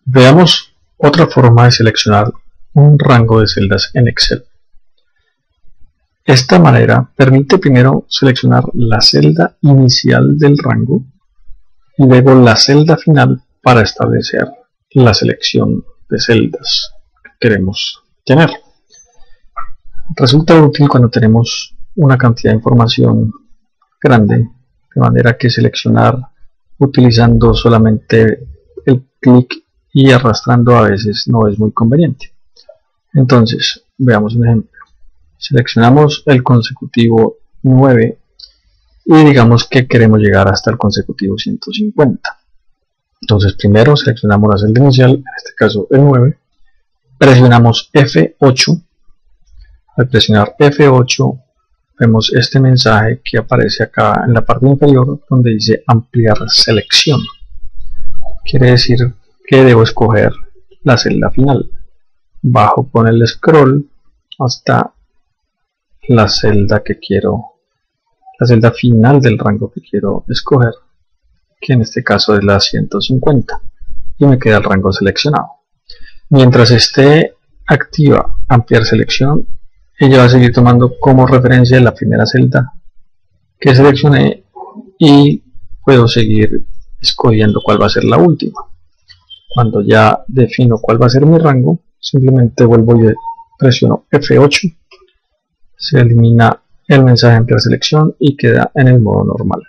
Veamos otra forma de seleccionar un rango de celdas en Excel. Esta manera permite primero seleccionar la celda inicial del rango y luego la celda final para establecer la selección de celdas que queremos tener. Resulta útil cuando tenemos una cantidad de información grande, de manera que seleccionar utilizando solamente el clic y arrastrando a veces no es muy conveniente. Entonces, veamos un ejemplo. Seleccionamos el consecutivo 9 y digamos que queremos llegar hasta el consecutivo 150. Entonces primero seleccionamos la celda inicial, en este caso el 9, presionamos F8. Al presionar F8 vemos este mensaje que aparece acá en la parte inferior donde dice ampliar selección. Quiere decir que debo escoger la celda final. Bajo con el scroll hasta la celda que quiero, la celda final del rango que quiero escoger, que en este caso es la 150, y me queda el rango seleccionado. Mientras esté activa ampliar selección, ella va a seguir tomando como referencia la primera celda que seleccioné y puedo seguir escogiendo cuál va a ser la última. Cuando ya defino cuál va a ser mi rango, simplemente vuelvo y presiono F8, se elimina el mensaje de ampliar selección y queda en el modo normal.